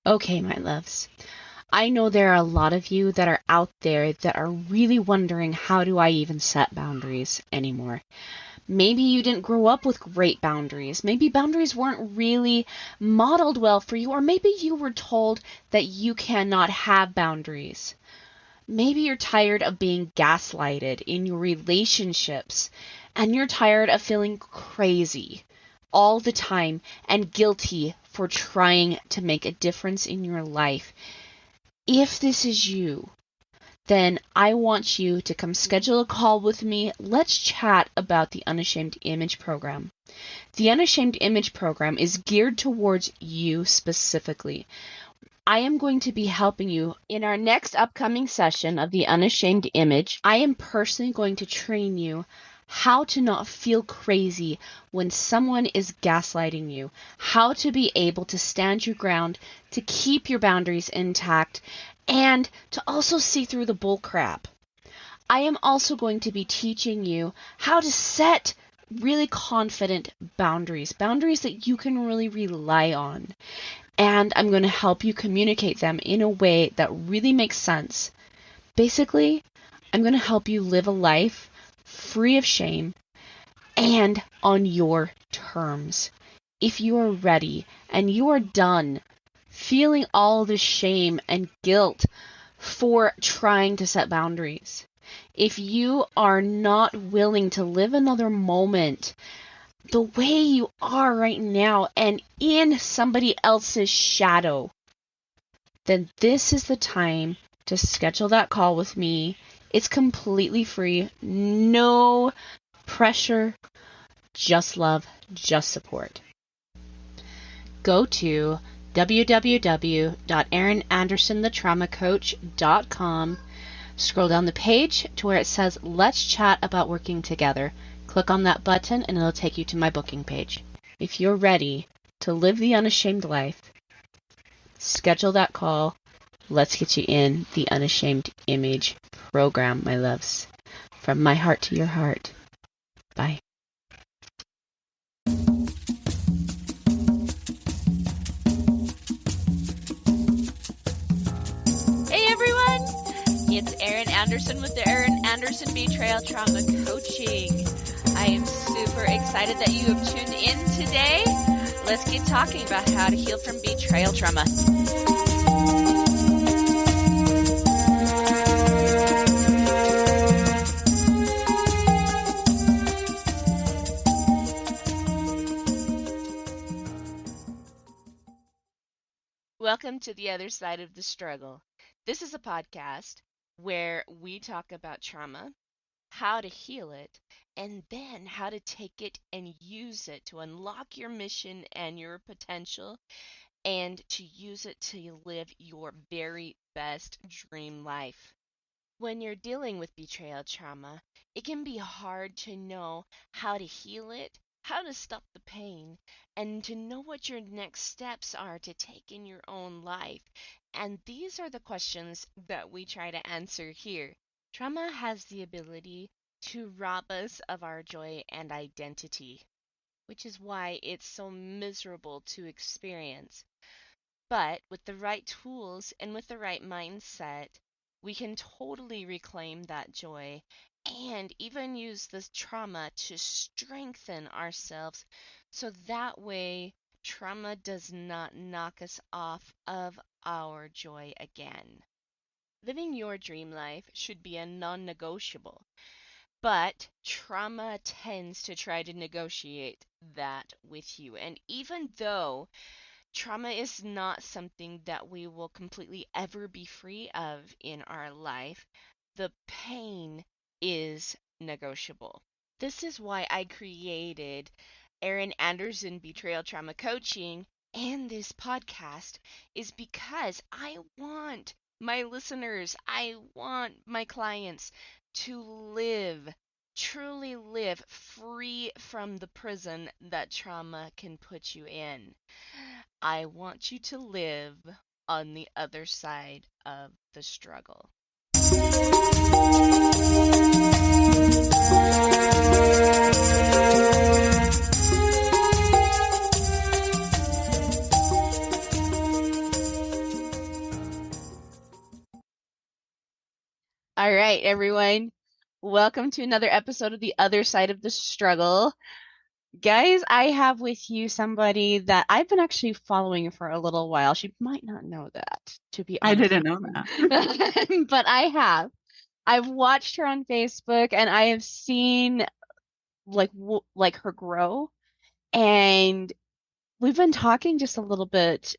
Okay, my loves. I know there are a lot of you that are out there that are really wondering, how do I even set boundaries anymore? Maybe you didn't grow up with great boundaries. Maybe boundaries weren't really modeled well for you, or maybe you were told that you cannot have boundaries. Maybe you're tired of being gaslighted in your relationships, and you're tired of feeling crazy all the time and guilty for trying to make a difference in your life. If this is you, then I want you to come schedule a call with me. Let's chat about the Unashamed Image Program. The Unashamed Image Program is geared towards you specifically. I am going to be helping you in our next upcoming session of the Unashamed Image. I am personally going to train you how to not feel crazy when someone is gaslighting you, how to be able to stand your ground, to keep your boundaries intact, and to also see through the bull crap. I am also going to be teaching you how to set really confident boundaries that you can really rely on. And I'm going to help you communicate them in a way that really makes sense. Basically, I'm going to help you live a life free of shame and on your terms. If you are ready and you are done feeling all the shame and guilt for trying to set boundaries, if you are not willing to live another moment the way you are right now and in somebody else's shadow, then this is the time to schedule that call with me. It's completely free, no pressure, just love, just support. Go to www.erinandersonthetraumacoach.com. Scroll down the page to where it says, Let's Chat About Working Together. Click on that button and it'll take you to my booking page. If you're ready to live the unashamed life, schedule that call. Let's get you in the Unashamed Image Program, my loves. From my heart to your heart. Bye. Hey everyone! It's Erin Anderson with the Erin Anderson Betrayal Trauma Coaching. I am super excited that you have tuned in today. Let's get talking about how to heal from betrayal trauma. Welcome to the other side of the struggle. This is a podcast where we talk about trauma, how to heal it, and then how to take it and use it to unlock your mission and your potential, and to use it to live your very best dream life. When you're dealing with betrayal trauma, it can be hard to know how to heal it, how to stop the pain, and to know what your next steps are to take in your own life. And these are the questions that we try to answer here. Trauma has the ability to rob us of our joy and identity, which is why it's so miserable to experience. But with the right tools and with the right mindset, we can totally reclaim that joy and even use this trauma to strengthen ourselves so that way trauma does not knock us off of our joy again. Living your dream life should be a non-negotiable, but trauma tends to try to negotiate that with you. And even though trauma is not something that we will completely ever be free of in our life, the pain is negotiable. This is why I created Erin Anderson Betrayal Trauma Coaching and this podcast, is because I want my listeners, I want my clients to live, truly live free from the prison that trauma can put you in. I want you to live on the other side of the struggle. All right, everyone. Welcome to another episode of The Other Side of the Struggle. Guys, I have with you somebody that I've been actually following for a little while. She might not know that, to be I honest didn't with know you. that. But I have. I've watched her on Facebook and I have seen like her grow. And we've been talking just a little bit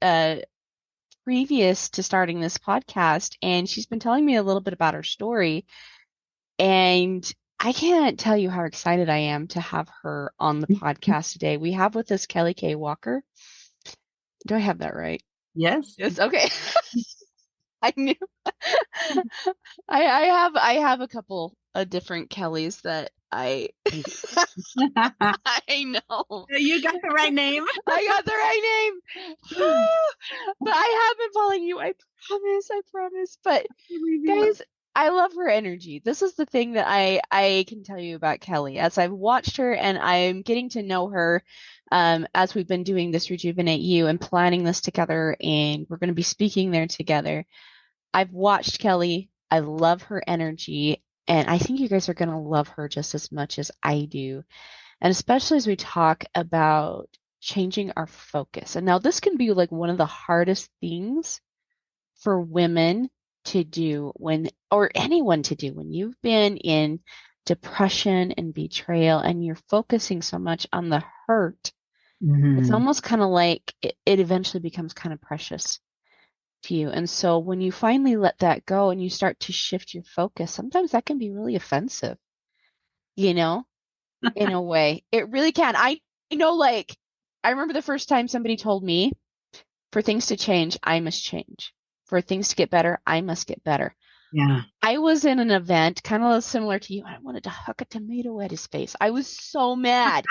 previous to starting this podcast, and she's been telling me a little bit about her story. And I can't tell you how excited I am to have her on the podcast today. We have with us Kaye Walker. Do I have that right? Yes. Yes, okay. I knew. I have a couple of different Kellys that I I know. You got the right name. I got the right name. But I have been following you. I promise. But guys, I love her energy. This is the thing that I can tell you about Kelly. As I've watched her and I'm getting to know her, as we've been doing this Rejuvenate You and planning this together, and we're going to be speaking there together. I've watched Kelly. I love her energy, and I think you guys are going to love her just as much as I do. And especially as we talk about changing our focus. And now this can be like one of the hardest things for women to do or anyone to do when you've been in depression and betrayal and you're focusing so much on the hurt. It's almost kind of like it eventually becomes kind of precious to you. And so when you finally let that go and you start to shift your focus, sometimes that can be really offensive, you know, in a way. It really can. I remember the first time somebody told me, for things to change, I must change. For things to get better, I must get better. Yeah. I was in an event kind of similar to you. I wanted to huck a tomato at his face. I was so mad.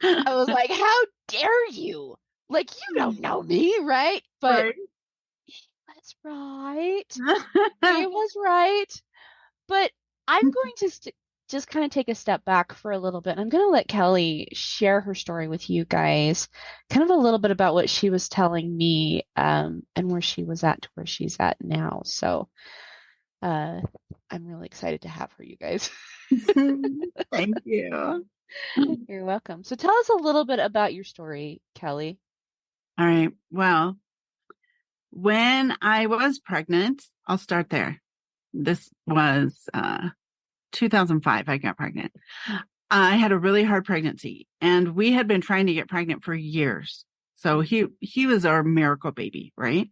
I was like, how dare you? Like, you don't know me, right? But Right. that's right. He was right. But I'm going to just kind of take a step back for a little bit. I'm going to let Kelly share her story with you guys, kind of a little bit about what she was telling me, and where she was at to where she's at now. So I'm really excited to have her, you guys. Thank you. You're welcome. So tell us a little bit about your story, Kelly. All right. Well, when I was pregnant, I'll start there. This was 2005. I got pregnant. I had a really hard pregnancy, and we had been trying to get pregnant for years. So he was our miracle baby, right?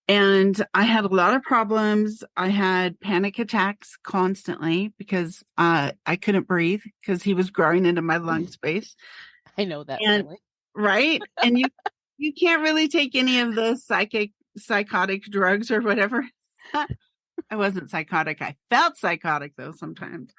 And I had a lot of problems. I had panic attacks constantly because I couldn't breathe because he was growing into my lung space. I know that And feeling. right. And you can't really take any of the psychotic drugs or whatever. I wasn't psychotic. I felt psychotic though sometimes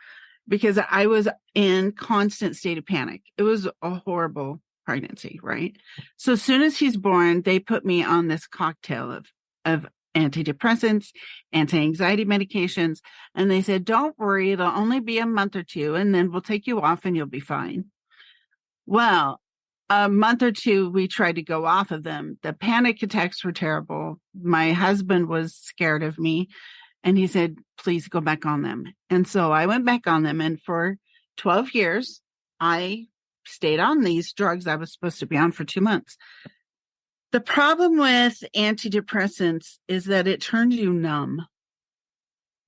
because I was in constant state of panic. It was a horrible pregnancy, right? So as soon as he's born, they put me on this cocktail of antidepressants, anti-anxiety medications. And they said, don't worry, it'll only be a month or two, and then we'll take you off and you'll be fine. Well, a month or two, we tried to go off of them. The panic attacks were terrible. My husband was scared of me, and he said, please go back on them. And so I went back on them. And for 12 years, I stayed on these drugs I was supposed to be on for 2 months. The problem with antidepressants is that it turns you numb.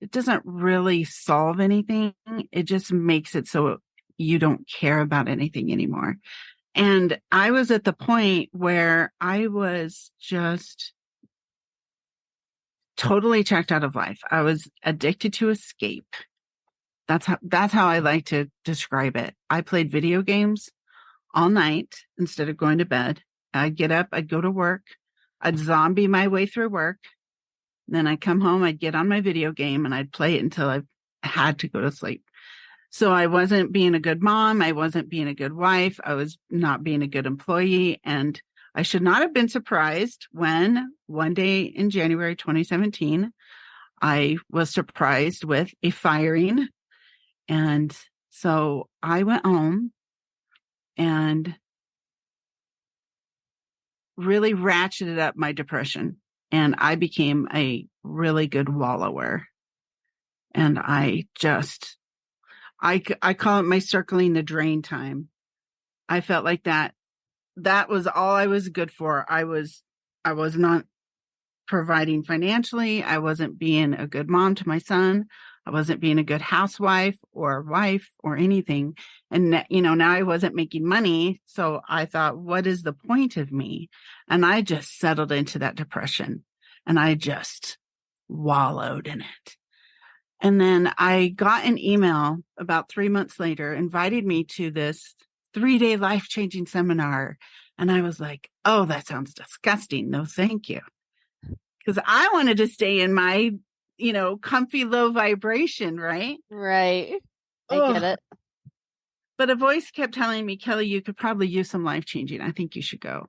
It doesn't really solve anything. It just makes it so you don't care about anything anymore. And I was at the point where I was just totally checked out of life. I was addicted to escape. That's how I like to describe it. I played video games all night instead of going to bed. I'd get up, I'd go to work, I'd zombie my way through work. Then I'd come home, I'd get on my video game and I'd play it until I had to go to sleep. So I wasn't being a good mom. I wasn't being a good wife. I was not being a good employee. And I should not have been surprised when one day in January 2017, I was surprised with a firing. And so I went home and really ratcheted up my depression. And I became a really good wallower. And I call it my circling the drain time. I felt like that was all I was good for. I was not providing financially. I wasn't being a good mom to my son. I wasn't being a good housewife or wife or anything. And, now I wasn't making money. So I thought, what is the point of me? And I just settled into that depression and I just wallowed in it. And then I got an email about 3 months later, invited me to this 3-day life-changing seminar. And I was like, oh, that sounds disgusting. No, thank you. Because I wanted to stay in my, comfy low vibration, right? Right. I get it. But a voice kept telling me, Kelly, you could probably use some life-changing. I think you should go.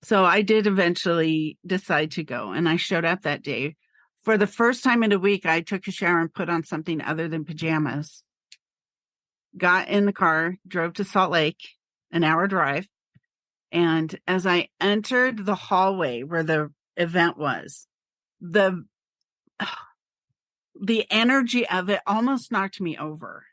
So I did eventually decide to go. And I showed up that day. For the first time in a week, I took a shower and put on something other than pajamas. Got in the car, drove to Salt Lake, an hour drive. And as I entered the hallway where the event was, the energy of it almost knocked me over.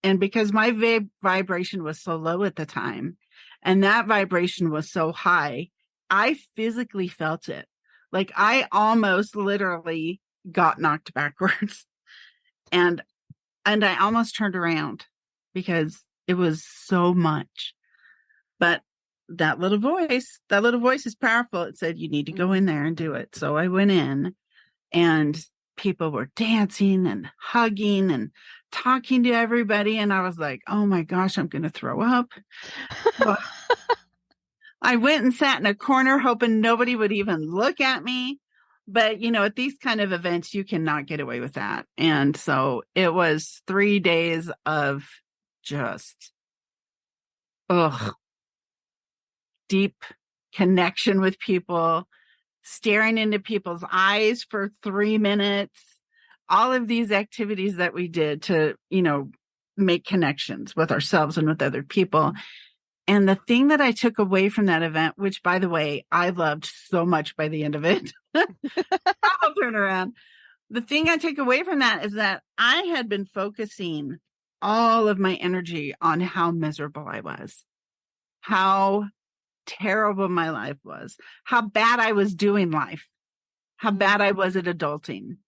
And because my vibration was so low at the time, and that vibration was so high, I physically felt it. Like I almost literally got knocked backwards. And I almost turned around because it was so much. But that little voice is powerful. It said, you need to go in there and do it. So I went in and people were dancing and hugging and talking to everybody. And I was like, oh my gosh, I'm going to throw up. I went and sat in a corner hoping nobody would even look at me. But, at these kind of events, you cannot get away with that. And so it was 3 days of just, deep connection with people, staring into people's eyes for 3 minutes, all of these activities that we did to, make connections with ourselves and with other people. And the thing that I took away from that event, which by the way, I loved so much by the end of it, I'll turn around. The thing I take away from that is that I had been focusing all of my energy on how miserable I was, how terrible my life was, how bad I was doing life, how bad I was at adulting.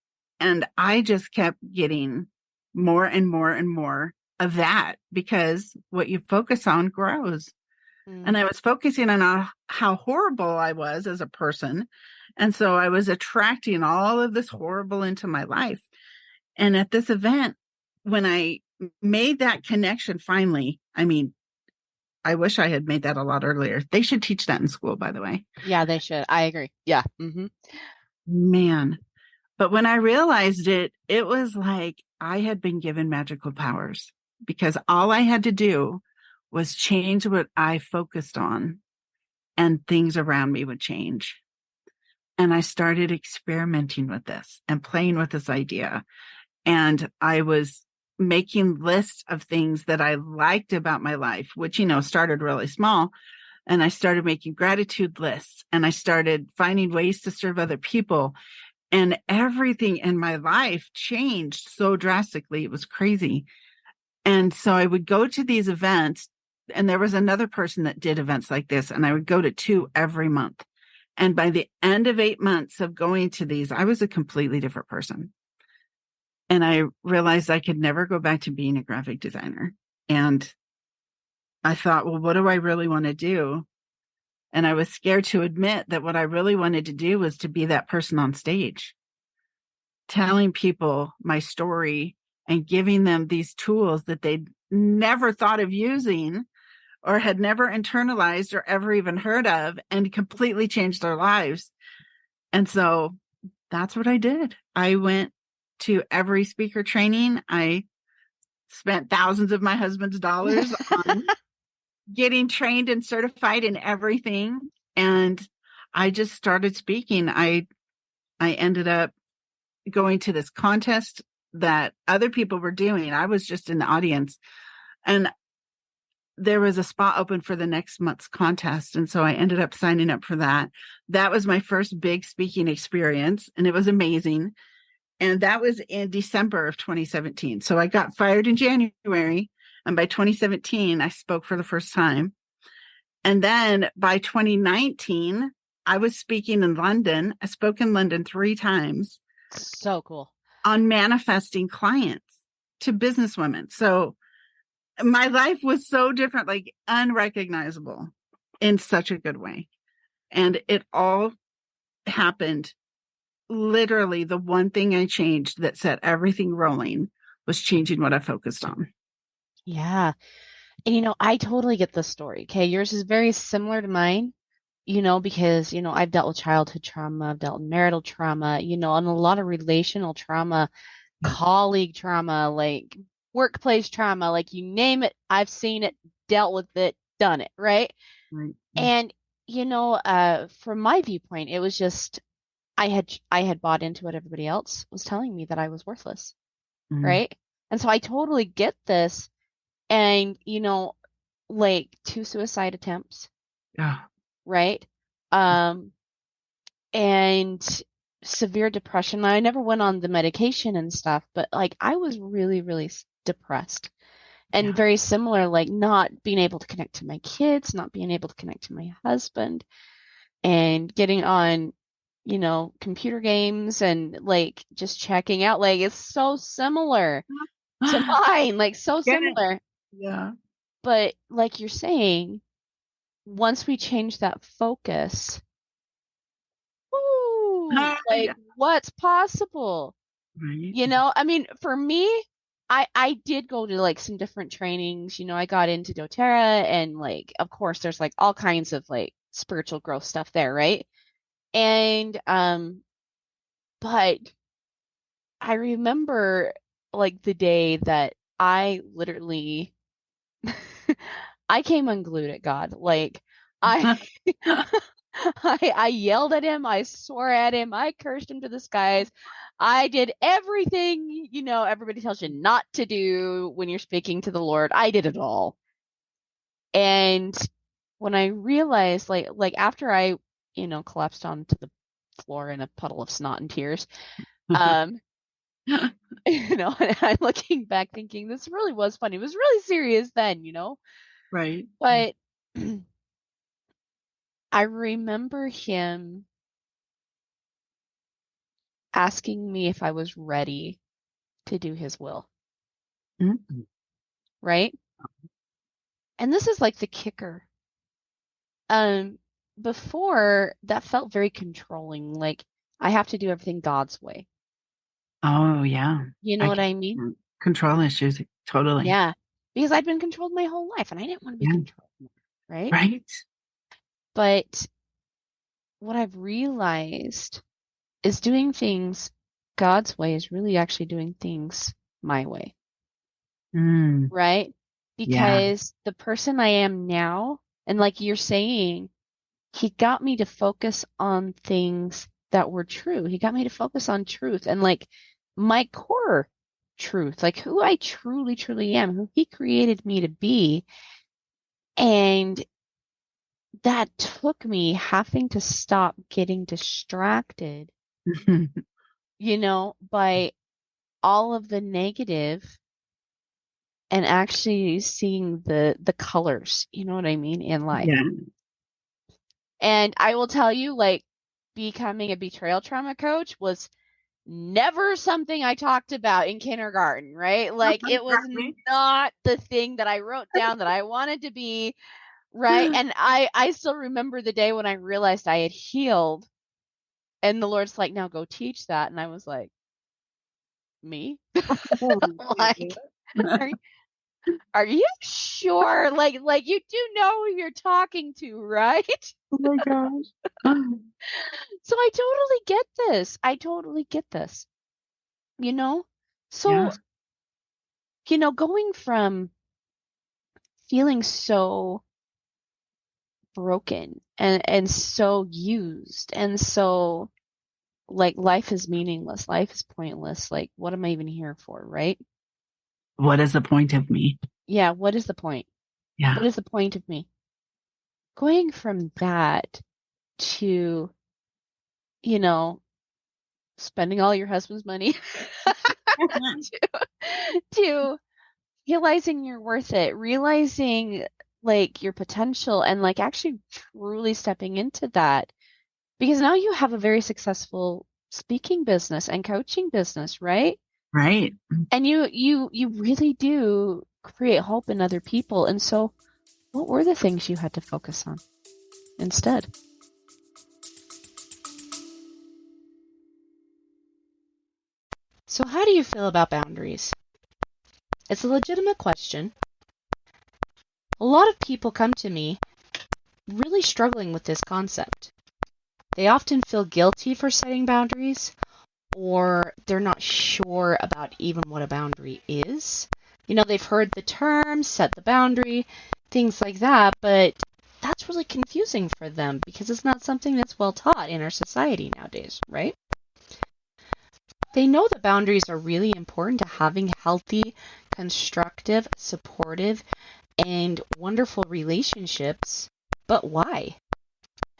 And I just kept getting more and more and more of that because what you focus on grows. And I was focusing on how horrible I was as a person. And so I was attracting all of this horrible into my life. And at this event, when I made that connection finally, I wish I had made that a lot earlier. They should teach that in school, by the way. Yeah, they should. I agree. Yeah. Mm-hmm. Man. But when I realized it, it was like I had been given magical powers because all I had to do was change what I focused on and things around me would change. And I started experimenting with this and playing with this idea. And I was making lists of things that I liked about my life, which, started really small. And I started making gratitude lists and I started finding ways to serve other people. And everything in my life changed so drastically. It was crazy. And so I would go to these events, and there was another person that did events like this, and I would go to 2 every month. And by the end of 8 months of going to these, I was a completely different person. And I realized I could never go back to being a graphic designer. And I thought, well, what do I really want to do? And I was scared to admit that what I really wanted to do was to be that person on stage, telling people my story and giving them these tools that they'd never thought of using or had never internalized or ever even heard of and completely changed their lives. And so that's what I did. I went to every speaker training. I spent thousands of my husband's dollars on getting trained and certified in everything. And I just started speaking. I ended up going to this contest that other people were doing. I was just in the audience and there was a spot open for the next month's contest. And so I ended up signing up for that. That was my first big speaking experience and it was amazing. And that was in December of 2017. So I got fired in January. And by 2017, I spoke for the first time. And then by 2019, I was speaking in London. I spoke in London 3 times So cool. on manifesting clients to businesswomen. So my life was so different, like unrecognizable in such a good way. And it all happened. Literally, the one thing I changed that set everything rolling was changing what I focused on. Yeah. And I totally get this story. Okay. Yours is very similar to mine, because, I've dealt with childhood trauma, I've dealt with marital trauma, and a lot of relational trauma, colleague trauma, like workplace trauma, like you name it, I've seen it, dealt with it, done it, right? Right. And, from my viewpoint, it was just I had bought into what everybody else was telling me that I was worthless, Mm. right? And so I totally get this. And, like 2 suicide attempts, Yeah. right? And severe depression. I never went on the medication and stuff, but like I was really, really depressed. And Yeah. very similar, like not being able to connect to my kids, not being able to connect to my husband, and getting on, computer games and like just checking out. Like it's so similar to mine, like so Yeah. similar. Yeah. But like you're saying, once we change that focus, woo, like Yeah. what's possible? Right. I mean, for me, I did go to like some different trainings. I got into doTERRA and like of course there's like all kinds of like spiritual growth stuff there, right? And but I remember like the day that I literally I came unglued at God. Like I I yelled at him, I swore at him, I cursed him to the skies. I did everything, everybody tells you not to do when you're speaking to the Lord. I did it all. And when I realized like after I, collapsed onto the floor in a puddle of snot and tears, um, and I'm looking back thinking this really was funny. It was really serious then. Right. But I remember him asking me if I was ready to do his will, Mm. right? And this is like the kicker. Um, Before that felt very controlling, like I have to do everything God's way. Oh, yeah. You know I what can I mean? control issues. Totally. Yeah. Because I'd been controlled my whole life and I didn't want to be Yeah. controlled, right? Right. But what I've realized is doing things God's way is really actually doing things my way, Mm. right? Yeah. Because the person I am now, and like you're saying, he got me to focus on things that were true. He got me to focus on truth and like my core truth, like who I truly, truly am, who he created me to be. And that took me having to stop getting distracted, by all of the negative and actually seeing the colors, you know what I mean, in life. Yeah. And I will tell you, like, becoming a betrayal trauma coach was never something I talked about in kindergarten, right? Like, it was Right. not the thing that I wrote down that I wanted to be, right? And I still remember the day when I realized I had healed, and the Lord's like, now go teach that. And I was like, me? Oh, Like, are, are you sure? Like you do know who you're talking to, right? oh my gosh. So I totally get this. I totally get this. You know? So, Yeah. going from feeling so broken and so used and so like life is meaningless, life is pointless, like what am I even here for, right? What is the point of me? Yeah, what is the point? Yeah. What is the point of me? Going from that to, you know, spending all your husband's money to realizing you're worth it, realizing like your potential and like actually truly stepping into that. Because now you have a very successful speaking business and coaching business, right? Right. And you really do create hope in other people. And so what were the things you had to focus on instead? So how do you feel about boundaries? It's a legitimate question. A lot of people come to me really struggling with this concept. They often feel guilty for setting boundaries, or they're not sure about even what a boundary is. You know, they've heard the term, set the boundary, things like that, but that's really confusing for them because it's not something that's well taught in our society nowadays, right? They know that boundaries are really important to having healthy, constructive, supportive, and wonderful relationships, but why?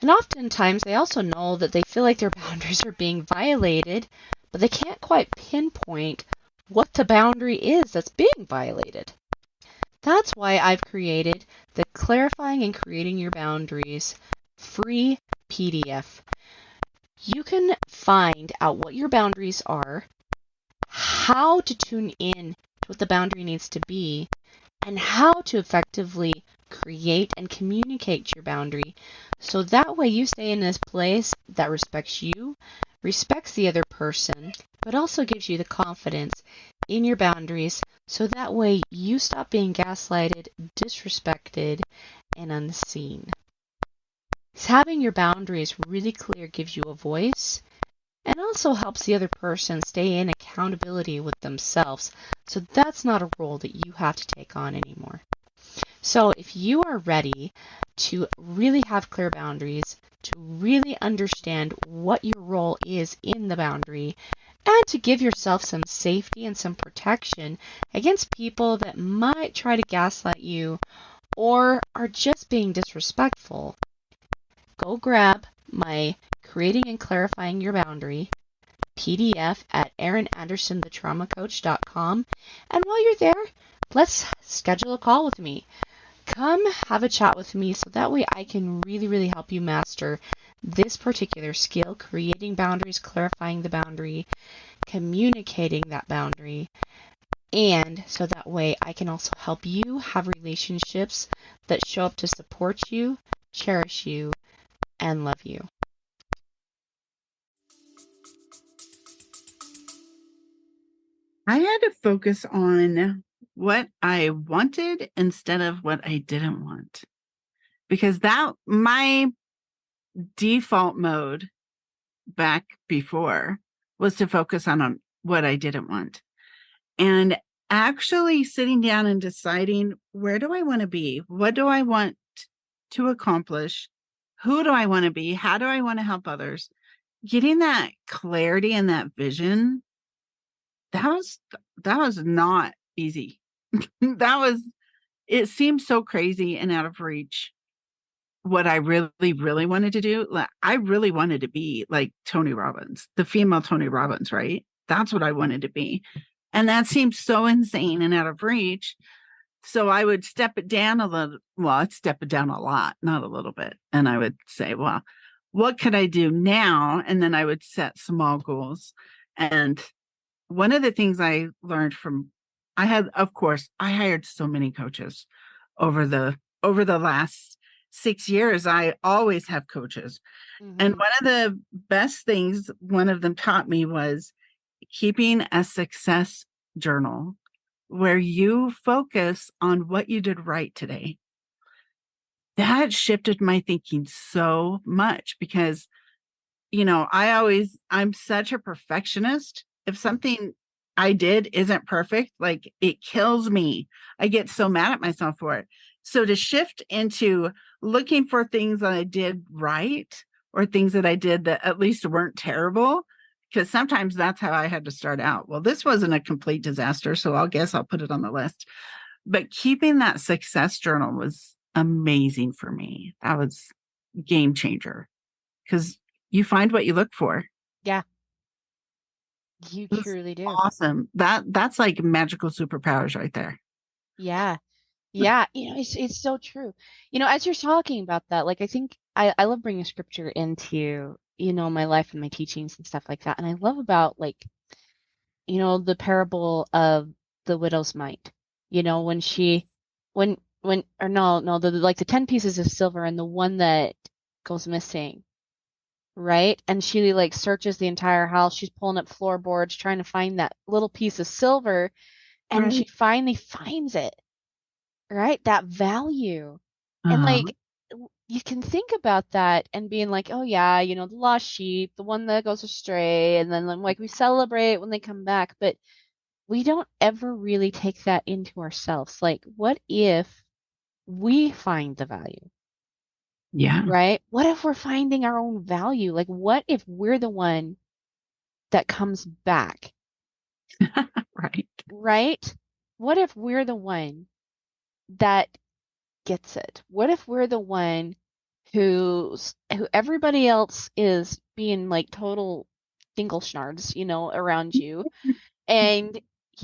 And oftentimes they also know that they feel like their boundaries are being violated, but they can't quite pinpoint what the boundary is that's being violated. That's why I've created the Clarifying and Creating Your Boundaries free PDF. You can find out what your boundaries are, how to tune in to what the boundary needs to be, and how to effectively create and communicate your boundary so that way you stay in this place that respects you, respects the other person, but also gives you the confidence in your boundaries so that way you stop being gaslighted, disrespected, and unseen. Having your boundaries really clear gives you a voice and also helps the other person stay in accountability with themselves. So that's not a role that you have to take on anymore. So if you are ready to really have clear boundaries, to really understand what your role is in the boundary, and to give yourself some safety and some protection against people that might try to gaslight you or are just being disrespectful, go grab my Creating and Clarifying Your Boundary PDF at erinandersonthetraumacoach.com. And while you're there, let's schedule a call with me. Come have a chat with me so that way I can really, really help you master this particular skill, creating boundaries, clarifying the boundary, communicating that boundary, and so that way I can also help you have relationships that show up to support you, cherish you, and love you. I had to focus on what I wanted instead of what I didn't want. Because that my default mode back before was to focus on what I didn't want. And actually sitting down and deciding, where do I want to be? What do I want to accomplish? Who do I want to be? How do I want to help others? Getting that clarity and that vision, that was not easy. It seemed so crazy and out of reach. What I really, really wanted to do, like, I really wanted to be like Tony Robbins, the female Tony Robbins, right? That's what I wanted to be. And that seemed so insane and out of reach. So I would step it down a little. Well, I'd step it down a lot, not a little bit. And I would say, well, what could I do now? And then I would set small goals. And one of the things I learned from, of course, I hired so many coaches over the last 6 years. I always have coaches. Mm-hmm. And one of the best things one of them taught me was keeping a success journal where you focus on what you did right today. That shifted my thinking so much because, I'm such a perfectionist. If something I did isn't perfect, like, it kills me. I get so mad at myself for it. So to shift into looking for things that I did right or things that I did that at least weren't terrible, because sometimes that's how I had to start out. Well, this wasn't a complete disaster, so I'll put it on the list. But keeping that success journal was amazing for me. That was game changer because you find what you look for. Yeah. You That's truly do. awesome. That's like magical superpowers right there. Yeah. Yeah. It's so true. As you're talking about that, like I think I love bringing scripture into, my life and my teachings and stuff like that. And I love about like, the parable of the widow's mite. When or no, like the 10 pieces of silver and the one that goes missing, right? And she like searches the entire house. She's pulling up floorboards, trying to find that little piece of silver, and she Right. finally finds it, right? That value. And Uh-huh. like you can think about that and being like, oh yeah, the lost sheep, the one that goes astray, and then like we celebrate when they come back, but we don't ever really take that into ourselves. Like, what if we find the value, Yeah. right? What if we're finding our own value? Like, what if we're the one that comes back, Right. right? What if we're the one that gets it? What if we're the one who everybody else is being like total dingle-schnards, around you, and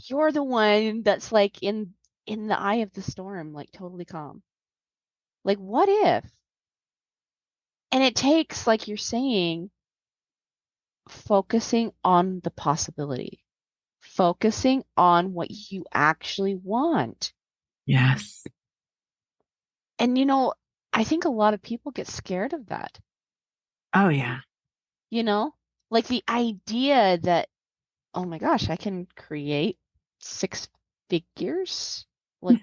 you're the one that's like in the eye of the storm, like totally calm. Like, what if? And it takes, like you're saying, focusing on the possibility, focusing on what you actually want. Yes. And, I think a lot of people get scared of that, Oh yeah. you know? Like the idea that, oh my gosh, I can create six figures? Like,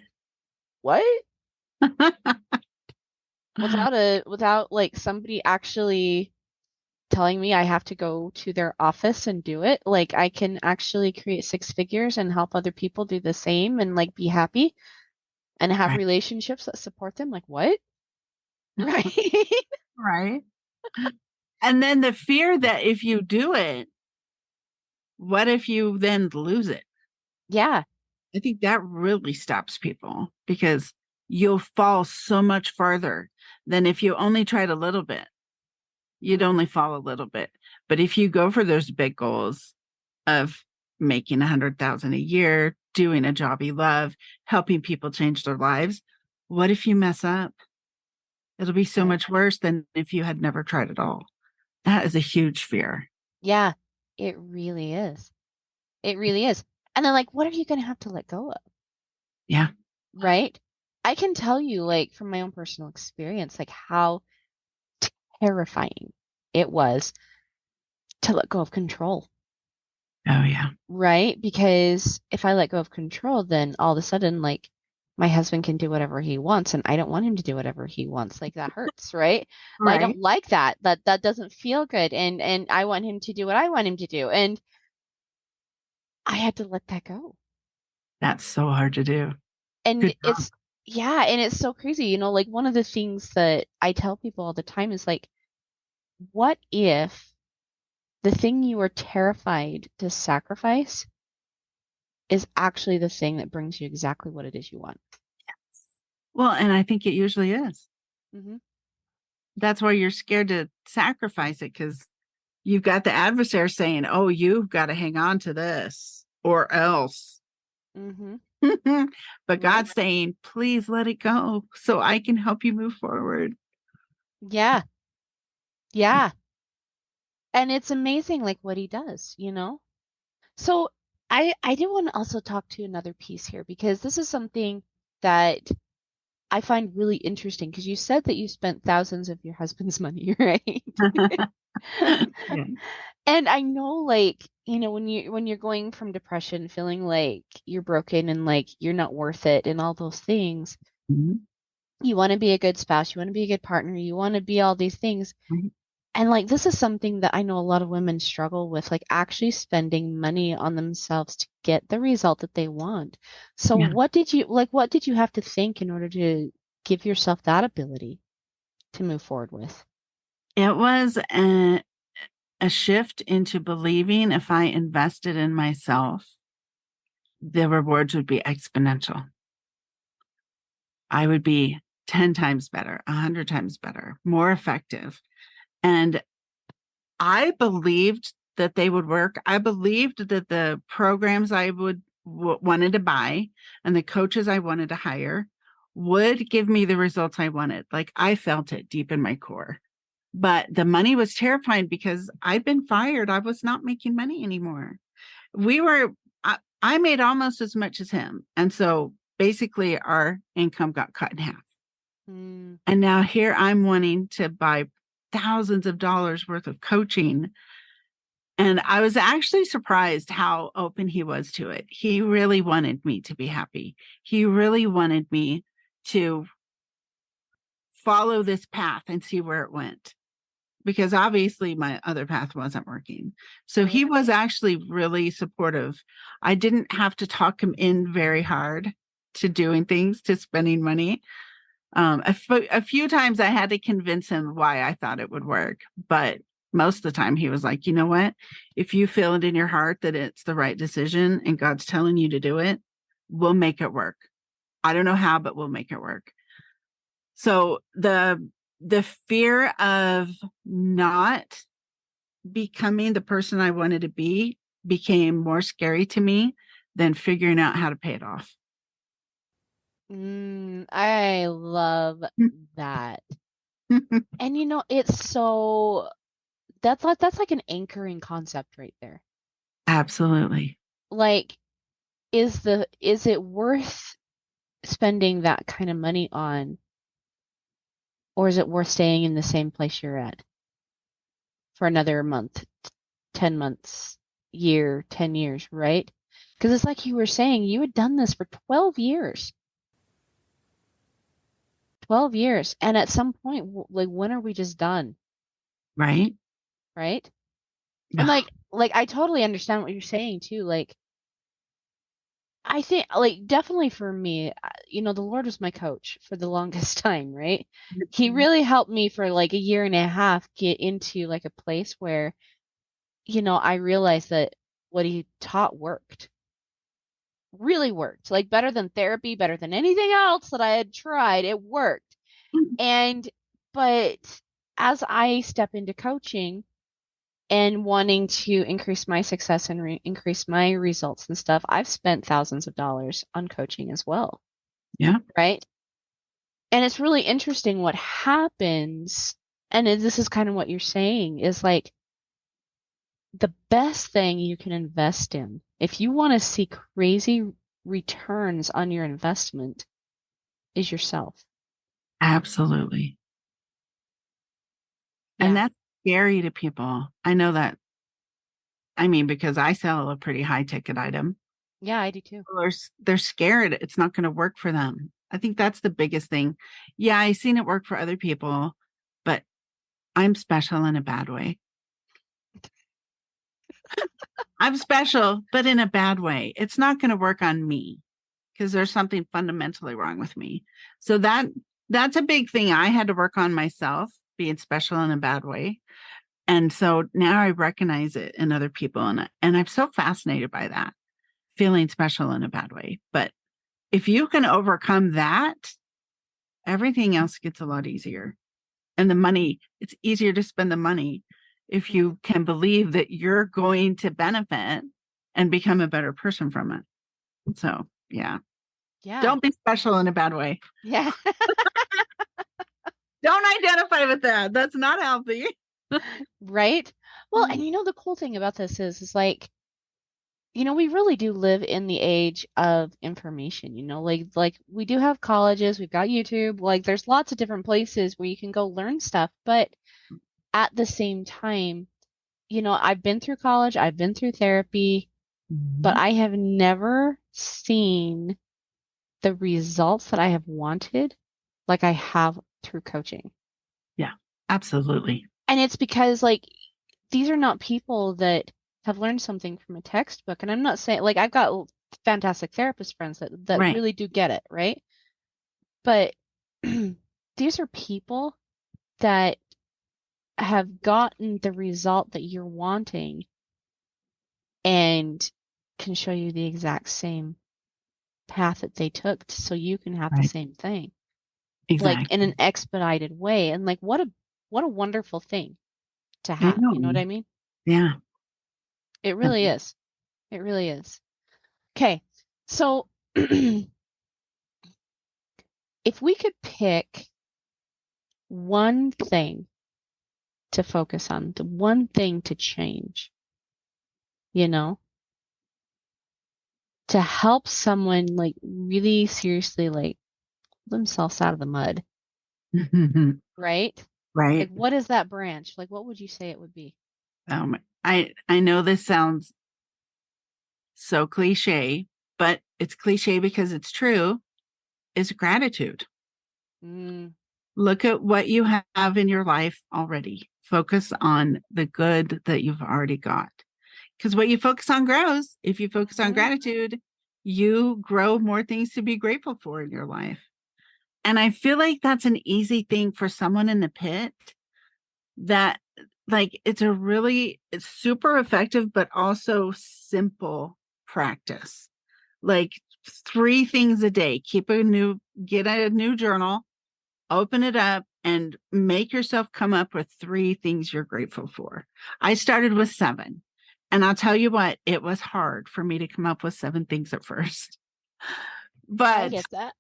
what? Without like somebody actually telling me I have to go to their office and do it. Like I can actually create six figures and help other people do the same and like be happy and have Right. relationships that support them. Like what? Right? Right. And then the fear that if you do it, what if you then lose it? Yeah. I think that really stops people because you'll fall so much farther than if you only tried a little bit. You'd only fall a little bit. But if you go for those big goals of making 100,000 a year, doing a job you love, helping people change their lives, what if you mess up? It'll be so Right. much worse than if you had never tried at all. That is a huge fear. Yeah. It really is. It really is. And then like what are you going to have to let go of? Yeah. Right? I can tell you like from my own personal experience like how terrifying it was to let go of control. Oh, yeah. Right? Because if I let go of control, then all of a sudden, like, my husband can do whatever he wants, and I don't want him to do whatever he wants. Like that hurts, right? I don't Right. like that. That doesn't feel good. And I want him to do what I want him to do. And I had to let that go. That's so hard to do. And Good job. it's yeah, and it's so crazy, like one of the things that I tell people all the time is like, what if the thing you are terrified to sacrifice is actually the thing that brings you exactly what it is you want? Well, and I think it usually is. Hmm. That's why you're scared to sacrifice it because you've got the adversary saying, oh, you've got to hang on to this or else. Hmm. But Right? God's saying, please let it go so I can help you move forward. Yeah. Yeah. And it's amazing like what he does. So I do want to also talk to another piece here because this is something that I find really interesting because you said that you spent thousands of your husband's money, right? Yeah. And I know like, when you're going from depression, feeling like you're broken and like you're not worth it and all those things, Mhm. you want to be a good spouse, you want to be a good partner, you want to be all these things. Right. And like this is something that I know a lot of women struggle with, like actually spending money on themselves to get the result that they want. So Yeah. what did you have to think in order to give yourself that ability to move forward with? It was a shift into believing if I invested in myself, the rewards would be exponential. I would be 10 times better, 100 times better, more effective. And I believed that they would work. I believed that the programs I wanted to buy and the coaches I wanted to hire would give me the results I wanted. Like I felt it deep in my core. But the money was terrifying because I'd been fired. I was not making money anymore. I made almost as much as him. And so basically our income got cut in half. Mm. And now here I'm wanting to buy thousands of dollars worth of coaching. And I was actually surprised how open he was to it. He really wanted me to be happy. He really wanted me to follow this path and see where it went, because obviously my other path wasn't working. So he was actually really supportive. I didn't have to talk him in very hard to doing things, to spending money. A few times I had to convince him why I thought it would work, but most of the time he was like, you know what? If you feel it in your heart that it's the right decision and God's telling you to do it, we'll make it work. I don't know how, but we'll make it work. So the fear of not becoming the person I wanted to be became more scary to me than figuring out how to pay it off. I love that. And it's so that's like an anchoring concept right there. Absolutely. Like, is it worth spending that kind of money on, or is it worth staying in the same place you're at for another month, 10 months, year, 10 years, right? Because it's like you were saying, you had done this for 12 years. 12 years. And at some point, like, when are we just done? Right. Right? And like I totally understand what you're saying too. Like, I think, like, definitely for me, the Lord was my coach for the longest time, right? He really helped me for like a year and a half get into like a place where, I realized that what he taught worked. Really worked. Like better than therapy, better than anything else that I had tried. It worked. But as I step into coaching and wanting to increase my success and increase my results and stuff, I've spent thousands of dollars on coaching as well. Yeah. Right. And it's really interesting what happens. And this is kind of what you're saying is like the best thing you can invest in if you want to see crazy returns on your investment is yourself. Absolutely. Yeah. And that's scary to people. I know that. I mean, because I sell a pretty high ticket item. Yeah, I do too. They're scared it's not going to work for them. I think that's the biggest thing. Yeah, I've seen it work for other people, but I'm special in a bad way. I'm special, but in a bad way. It's not going to work on me because there's something fundamentally wrong with me. So that's a big thing I had to work on myself, being special in a bad way. And so now I recognize it in other people. And I'm so fascinated by that, feeling special in a bad way. But if you can overcome that, everything else gets a lot easier. And the money, it's easier to spend the money if you can believe that you're going to benefit and become a better person from it. So, yeah. Yeah. Don't be special in a bad way. Yeah. Don't identify with that. That's not healthy. Right? Well, and the cool thing about this is like, we really do live in the age of information, like we do have colleges, we've got YouTube, like there's lots of different places where you can go learn stuff, but at the same time, I've been through college, I've been through therapy, but I have never seen the results that I have wanted like I have through coaching. Yeah, absolutely. And it's because like these are not people that have learned something from a textbook. And I'm not saying like I've got fantastic therapist friends that Right. really do get it, right? But these are people that have gotten the result that you're wanting and can show you the exact same path that they took so you can have the same thing. Exactly. Like in an expedited way. And like what a wonderful thing to have. You know what I mean? Yeah. It really is. It really is. Okay. So if we could pick one thing to focus on, the one thing to change, you know, to help someone like really seriously like pull themselves out of the mud, right? Like Right. what is that branch? Like what would you say it would be? I know this sounds so cliche, but it's cliche because it's true, is gratitude. Mm, Look at what you have in your life already. Focus on the good that you've already got. Because what you focus on grows. If you focus on mhm. gratitude, you grow more things to be grateful for in your life. And I feel like that's an easy thing for someone in the pit that like it's super effective, but also simple practice. Like 3 things a day. Get a new journal, open it up, and make yourself come up with 3 things you're grateful for. I started with 7. And I'll tell you what, it was hard for me to come up with 7 things at first. I But get that.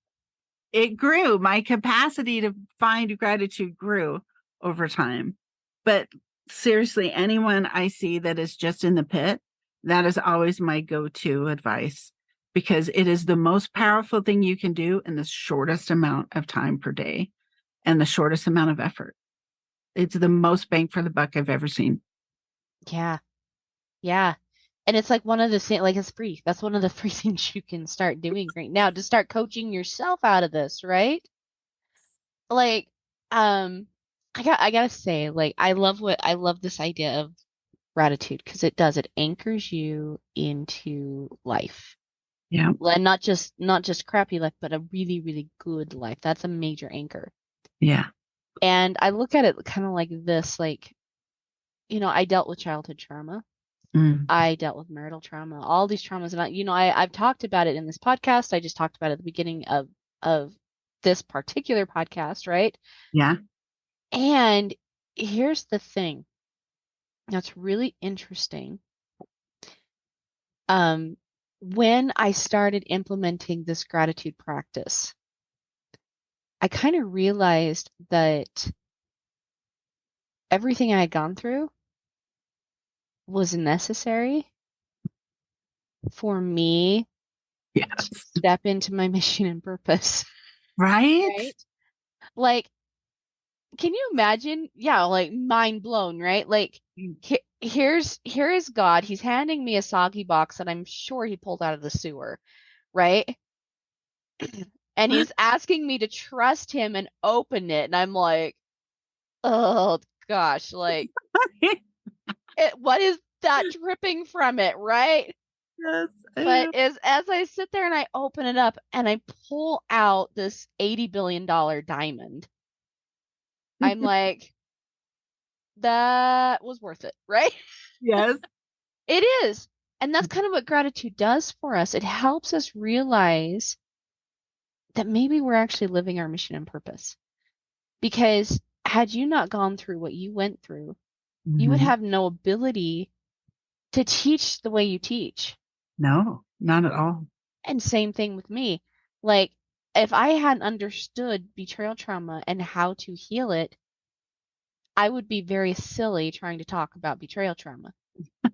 it grew. My capacity to find gratitude grew over time. But seriously, anyone I see that is just in the pit, that is always my go to advice because it is the most powerful thing you can do in the shortest amount of time per day and the shortest amount of effort. It's the most bang for the buck I've ever seen. Yeah. Yeah. And it's like one of the things, like it's free. That's one of the free things you can start doing right now to start coaching yourself out of this, right? Like, um, I gotta say, like, I love this idea of gratitude because it anchors you into life. Yeah. Well, and not just crappy life, but a really, really good life. That's a major anchor. Yeah. And I look at it kind of like this, like, I dealt with childhood trauma. Mm. I dealt with marital trauma, all these traumas, and I've talked about it in this podcast. I just talked about it at the beginning of this particular podcast, right? Yeah. And here's the thing that's really interesting. Um, when I started implementing this gratitude practice, I kind of realized that everything I had gone through was necessary for me to Yes. step into my mission and purpose, Right? right? Like, can you imagine? Yeah, like mind blown, right? Like, here is God. He's handing me a soggy box that I'm sure he pulled out of the sewer, right? And he's asking me to trust him and open it, and I'm like, oh gosh, like, what is that dripping from it, right? Yes. But as I sit there and I open it up and I pull out this $80 billion diamond, I'm like, that was worth it, right? Yes. It is. And that's kind of what gratitude does for us. It helps us realize that maybe we're actually living our mission and purpose. Because had you not gone through what you went through, you would Mhm. have no ability to teach the way you teach. No, not at all. And same thing with me. Like, if I hadn't understood betrayal trauma and how to heal it, I would be very silly trying to talk about betrayal trauma,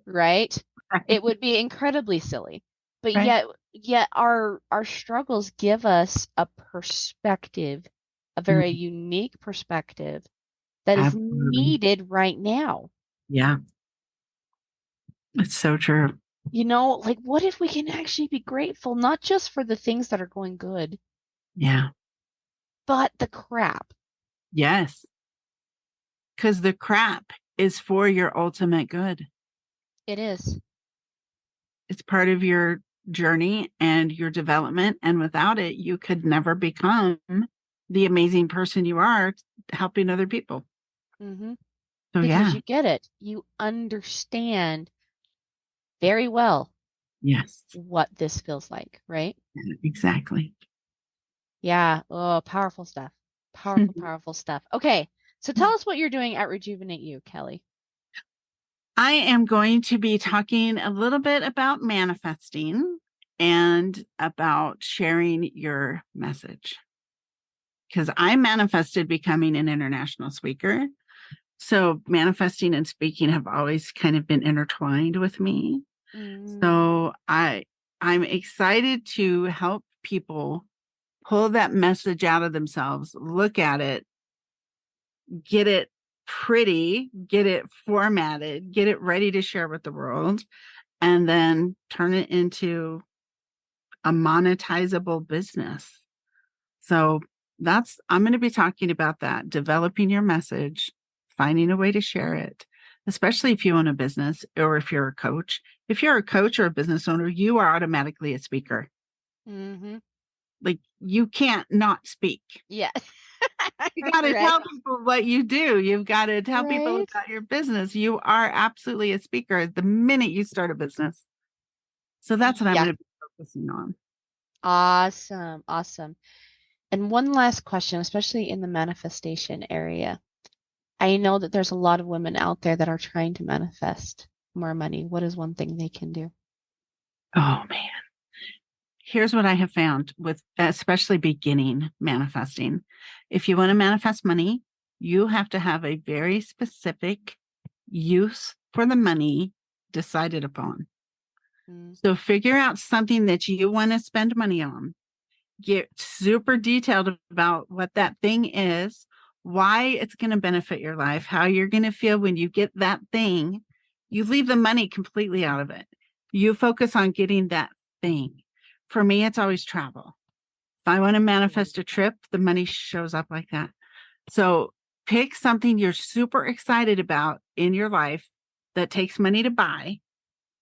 right? Right. It would be incredibly silly. But Right. yet our struggles give us a perspective, a very Mhm. unique perspective that is Absolutely. needed right now. Yeah. It's so true. Like what if we can actually be grateful not just for the things that are going good, Yeah. but the crap. Yes. Because the crap is for your ultimate good. It is. It's part of your journey and your development. And without it, you could never become the amazing person you are helping other people. Hmm. So, Because yeah. you get it. You understand very well Yes. what this feels like, right? Exactly. Yeah. Oh, powerful stuff. Powerful, powerful stuff. Okay. So tell us what you're doing at Rejuvenate You, Kelly. I am going to be talking a little bit about manifesting and about sharing your message. Because I manifested becoming an international speaker. So manifesting and speaking have always kind of been intertwined with me. So I'm excited to help people pull that message out of themselves, look at it, get it pretty, get it formatted, get it ready to share with the world, and then turn it into a monetizable business. So I'm going to be talking about that, developing your message, finding a way to share it, especially if you own a business or if you're a coach. If you're a coach or a business owner, you are automatically a speaker. Mm-hmm. Like you can't not speak. Yeah. You got to Right. tell people what you do. You've got to tell people Right. about your business. You are absolutely a speaker the minute you start a business. So that's what I'm Yeah. going to be focusing on. Awesome. Awesome. And one last question, especially in the manifestation area. I know that there's a lot of women out there that are trying to manifest more money. What is one thing they can do? Oh man. Here's what I have found with especially beginning manifesting. If you want to manifest money, you have to have a very specific use for the money decided upon. Mm. So figure out something that you want to spend money on. Get super detailed about what that thing is, why it's going to benefit your life, how you're going to feel when you get that thing. You leave the money completely out of it. You focus on getting that thing. For me, it's always travel. If I want to manifest a trip, the money shows up like that. So pick something you're super excited about in your life that takes money to buy.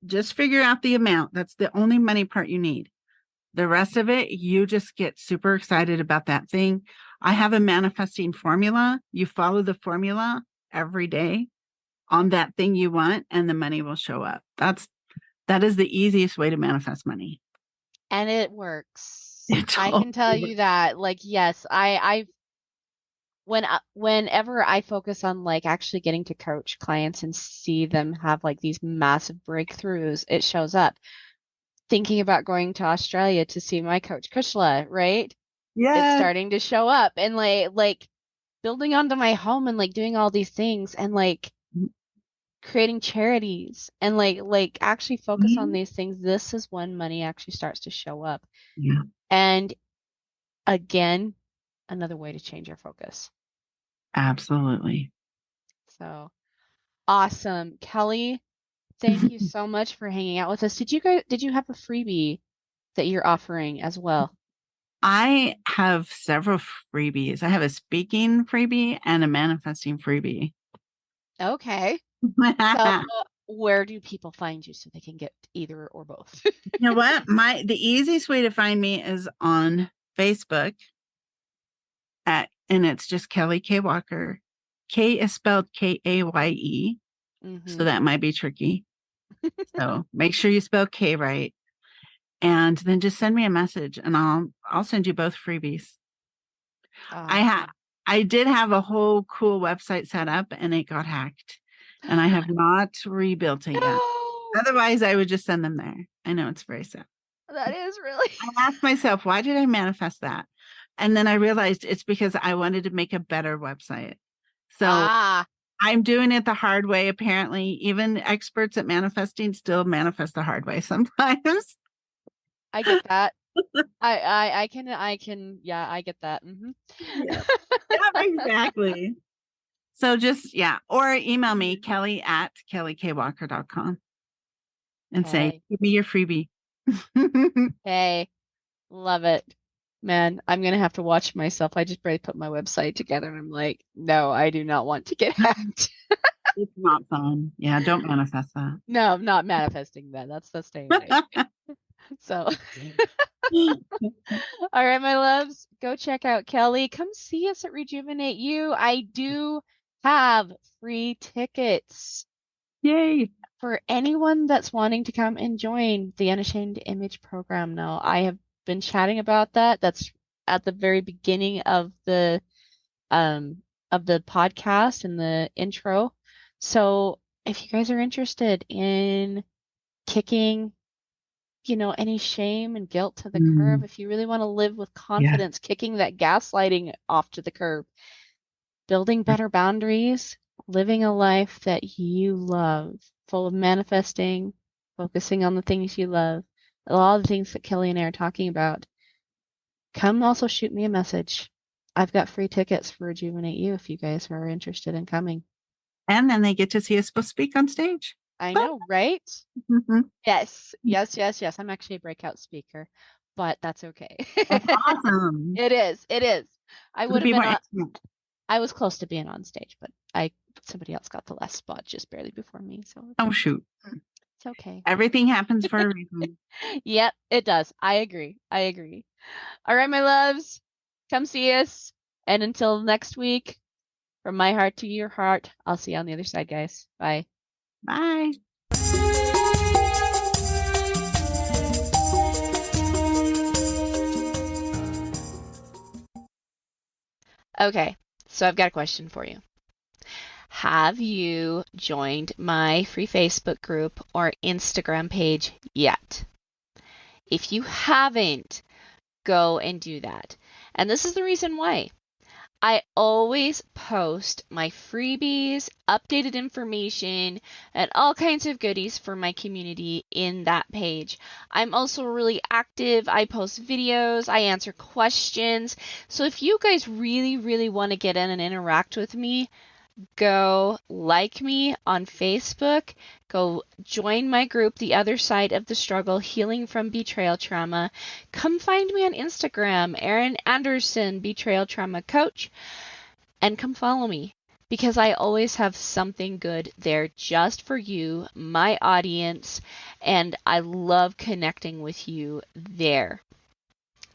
Just figure out the amount. That's the only money part you need. The rest of it, you just get super excited about that thing. I have a manifesting formula. You follow the formula every day on that thing you want, and the money will show up. That is the easiest way to manifest money. And it works. It I totally can tell you works. that. Like, yes, whenever I focus on like actually getting to coach clients and see them have like these massive breakthroughs, it shows up. Thinking about going to Australia to see my coach Kushla, right? It's Yes. starting to show up and like building onto my home and like doing all these things and like creating charities and like actually focus on these things. This is when money actually starts to show up. Yeah, And again, another way to change your focus. absolutely. So awesome. Kelly, thank you so much for hanging out with us. Did you have a freebie that you're offering as well? I have several freebies. I have a speaking freebie and a manifesting freebie. Okay. So where do people find you so they can get either or both? You know what? The easiest way to find me is on Facebook and it's just Kelly K Walker. K is spelled Kaye, so Mm-hmm. that might be tricky. So make sure you spell K right, and then just send me a message, and I'll send you both freebies. Awesome. I did have a whole cool website set up, and it got hacked, and I have not rebuilt it yet. No, Otherwise, I would just send them there. I know it's very sad. that is really. I asked myself, why did I manifest that? And then I realized it's because I wanted to make a better website. So Ah, I'm doing it the hard way. Apparently, even experts at manifesting still manifest the hard way sometimes. I get that. I can, yeah, I get that. Yeah. Yep, exactly. So just, yeah, or email me, Kelly at kellykwalker.com and say, Okay. give me your freebie. Hey, love it. Man, I'm gonna have to watch myself. I just barely put my website together and I'm like, no, I do not want to get hacked. It's not fun. Yeah, don't manifest that. No, I'm not manifesting that. That's staying away. So, all right, my loves, go check out Kelly. Come see us at Rejuvenate You. I do have free tickets Yay. for anyone that's wanting to come and join the Unashamed Image program now. I have been chatting about that. That's at the very beginning um of the podcast and the intro. So if you guys are interested in kicking, any shame and guilt to the curb, if you really want to live with confidence, kicking that gaslighting off to the curb, building better boundaries, living a life that you love, full of manifesting, focusing on the things you love, all the things that Kelly and I are talking about, come also shoot me a message. I've got free tickets for Rejuvenate You if you guys are interested in coming. And then they get to see us both speak on stage. I know, right? Mhm. Yes. I'm actually a breakout speaker, but that's okay. That's awesome. It is. I would have Be been more on, excellent. I was close to being on stage, but somebody else got the last spot just barely before me, so Oh, shoot. it's okay. Everything happens for a reason. Yep, it does. I agree. All right, my loves, come see us. And until next week, from my heart to your heart, I'll see you on the other side, guys. Bye. Bye. Okay, so I've got a question for you. Have you joined my free Facebook group or Instagram page yet? If you haven't, go and do that. And this is the reason why. I always post my freebies, updated information, and all kinds of goodies for my community in that page. I'm also really active. I post videos, I answer questions. So if you guys really, really want to get in and interact with me, go like me on Facebook, go join my group, The Other Side of the Struggle, Healing from Betrayal Trauma. Come find me on Instagram, Erin Anderson, Betrayal Trauma Coach, and come follow me because I always have something good there just for you, my audience, and I love connecting with you there.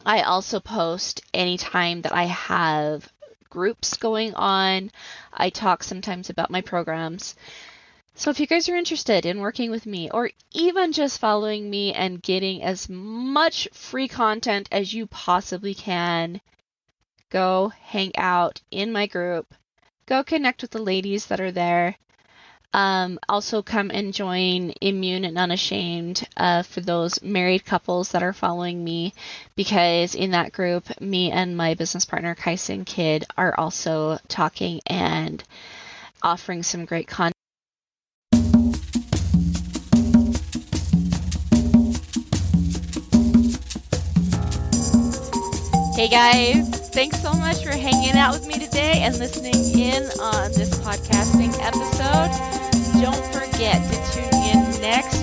I also post anytime that I have groups going on. I talk sometimes about my programs. So if you guys are interested in working with me or even just following me and getting as much free content as you possibly can, go hang out in my group. Go connect with the ladies that are there. Also come and join Immune and Unashamed for those married couples that are following me, because in that group, me and my business partner, Kyson Kidd, are also talking and offering some great content. Hey guys, thanks so much for hanging out with me today and listening in on this podcasting episode. Don't forget to tune in next